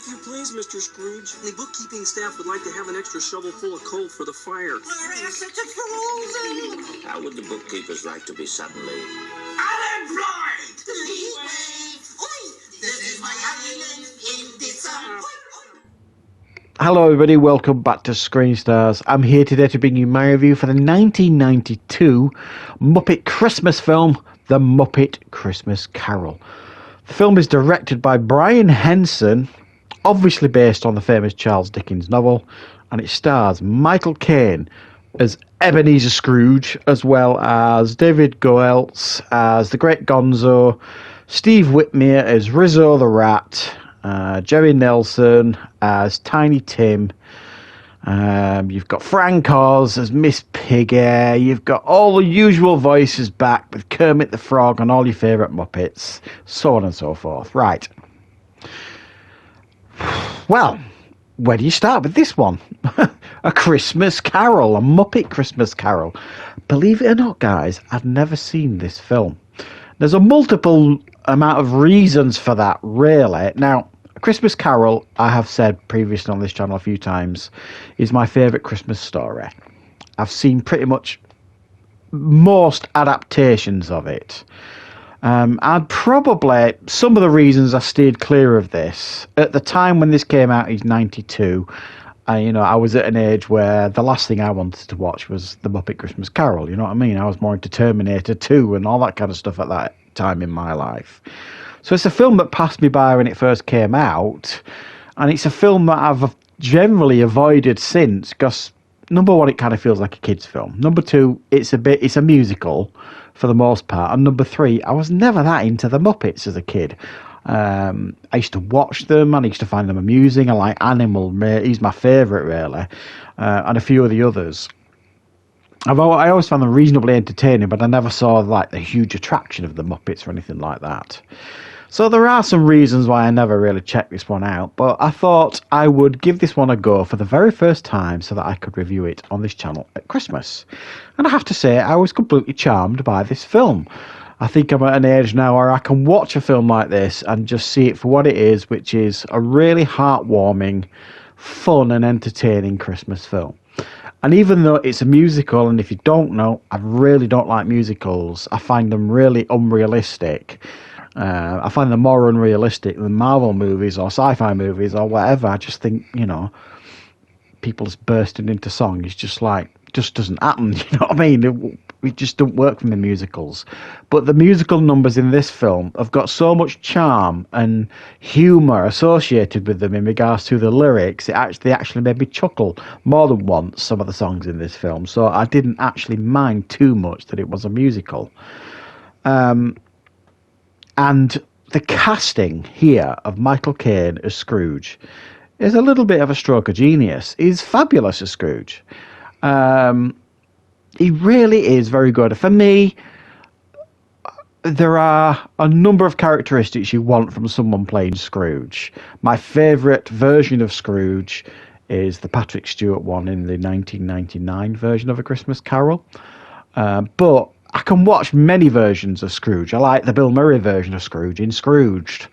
if you please, Mr. Scrooge. The bookkeeping staff would like to have an extra shovel full of coal for the fire. We're such a frozen. How would the bookkeepers like to be suddenly Unemployed! This is my island in December. Hello everybody, welcome back to Screenstars. I'm here today to bring you my review for the 1992 Muppet Christmas film, The Muppet Christmas Carol. The film is directed by Brian Henson, obviously based on the famous Charles Dickens novel, and it stars Michael Caine as Ebenezer Scrooge, as well as David Goeltz as the Great Gonzo, Steve Whitmire as Rizzo the Rat, Jerry Nelson as Tiny Tim. You've got Frank Oz as Miss Piggy. You've got all the usual voices back with Kermit the Frog and all your favourite Muppets, so on and so forth. Right. Well, where do you start with this one? A Christmas Carol, a Muppet Christmas Carol. Believe it or not, guys, I've never seen this film. There's a multiple amount of reasons for that, really. Now, A Christmas Carol, I have said previously on this channel a few times, is my favourite Christmas story. I've seen pretty much most adaptations of it. And probably some of the reasons I steered clear of this, at the time when this came out is 92, I was at an age where the last thing I wanted to watch was The Muppet Christmas Carol, you know what I mean? I was more into Terminator 2 and all that kind of stuff at that time in my life. So it's a film that passed me by when it first came out, and it's a film that I've generally avoided since, because number one, it kind of feels like a kid's film. Number two, it's a musical for the most part. And number three, I was never that into the Muppets as a kid. I used to watch them and I used to find them amusing. I like Animal, he's my favourite really, and a few of the others. I always found them reasonably entertaining, but I never saw like the huge attraction of the Muppets or anything like that. So there are some reasons why I never really checked this one out, but I thought I would give this one a go for the very first time so that I could review it on this channel at Christmas. And I have to say, I was completely charmed by this film. I think I'm at an age now where I can watch a film like this and just see it for what it is, which is a really heartwarming, fun and entertaining Christmas film. And even though it's a musical, and if you don't know, I really don't like musicals. I find them really unrealistic. I find them more unrealistic than Marvel movies or sci-fi movies or whatever. I just think, people just bursting into song is just doesn't happen. You know what I mean? It just don't work for me, musicals. But the musical numbers in this film have got so much charm and humour associated with them in regards to the lyrics. They actually made me chuckle more than once, some of the songs in this film. So I didn't actually mind too much that it was a musical. And the casting here of Michael Caine as Scrooge is a little bit of a stroke of genius. He's fabulous as Scrooge. He really is very good. For me, there are a number of characteristics you want from someone playing Scrooge. My favourite version of Scrooge is the Patrick Stewart one in the 1999 version of A Christmas Carol. But I can watch many versions of Scrooge. I like the Bill Murray version of Scrooge in Scrooged,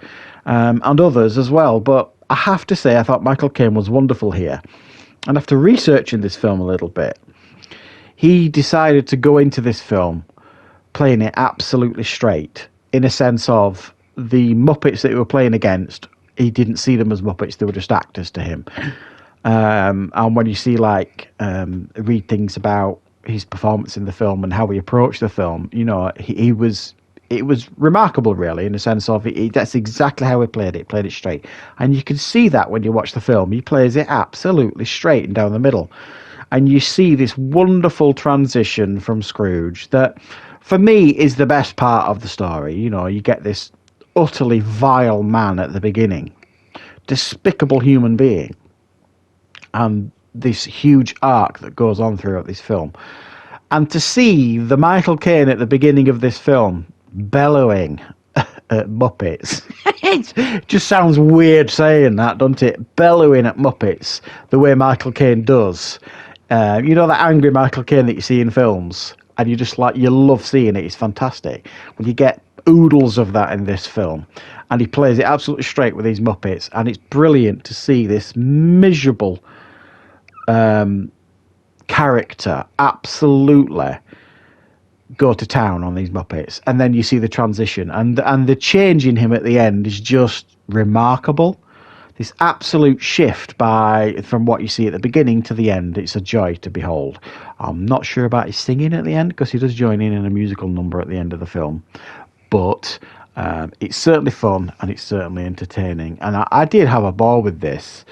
and others as well. But I have to say, I thought Michael Caine was wonderful here. And after researching this film a little bit, he decided to go into this film playing it absolutely straight, in a sense of the Muppets that he were playing against, he didn't see them as Muppets, they were just actors to him. And when you see, read things about his performance in the film and how he approached the film, it was remarkable, really, in the sense of that's exactly how he played it straight. And you can see that when you watch the film. He plays it absolutely straight and down the middle. And you see this wonderful transition from Scrooge that, for me, is the best part of the story. You get this utterly vile man at the beginning, despicable human being, and this huge arc that goes on throughout this film. And to see the Michael Caine at the beginning of this film bellowing at Muppets, it just sounds weird saying that, doesn't it? Bellowing at Muppets the way Michael Caine does. That angry Michael Caine that you see in films, and you love seeing it. It's fantastic. When you get oodles of that in this film, and he plays it absolutely straight with these Muppets, and it's brilliant to see this miserable character absolutely go to town on these Muppets, and then you see the transition, and the change in him at the end is just remarkable. This absolute shift from what you see at the beginning to the end. It's a joy to behold. I'm not sure about his singing at the end, because he does join in a musical number at the end of the film, but it's certainly fun and it's certainly entertaining, and I did have a ball with this.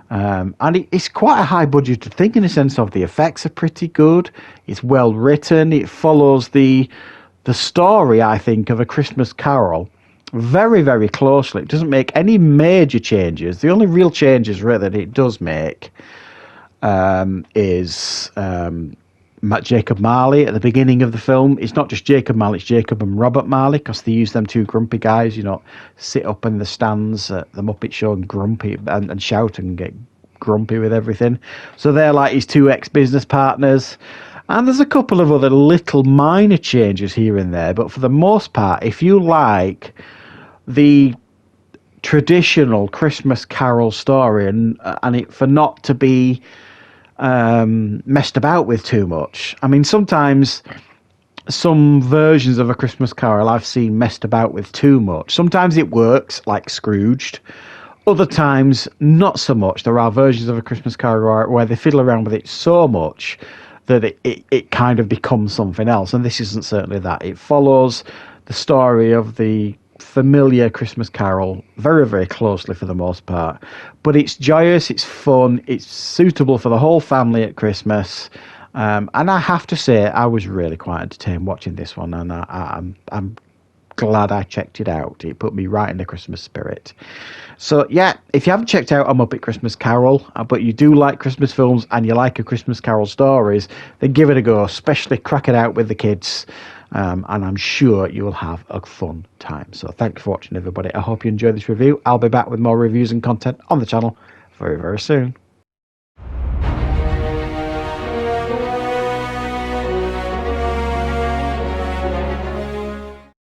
And it's quite a high budgeted thing, in the sense of the effects are pretty good. It's well written. It follows the story, I think, of A Christmas Carol very, very closely. It doesn't make any major changes. The only real changes really that it does make is Jacob Marley at the beginning of the film. It's not just Jacob Marley, it's Jacob and Robert Marley, because they use them two grumpy guys, sit up in the stands at the Muppet Show and grumpy and shout and get grumpy with everything. So they're like his two ex-business partners. And there's a couple of other little minor changes here and there, but for the most part, if you like the traditional Christmas Carol story and it for not to be messed about with too much. I mean, sometimes some versions of A Christmas Carol I've seen messed about with too much. Sometimes it works, like Scrooged. Other times, not so much. There are versions of A Christmas Carol where they fiddle around with it so much that it kind of becomes something else. And this isn't certainly that. It follows the story of the familiar Christmas Carol very, very closely for the most part. But it's joyous, it's fun, it's suitable for the whole family at Christmas. And I have to say, I was really quite entertained watching this one, and I'm glad I checked it out. It put me right in the Christmas spirit. So yeah, if you haven't checked out A Muppet Christmas Carol, but you do like Christmas films and you like A Christmas Carol stories, then give it a go, especially crack it out with the kids. And I'm sure you will have a fun time. So thanks for watching, everybody. I hope you enjoyed this review. I'll be back with more reviews and content on the channel very, very soon.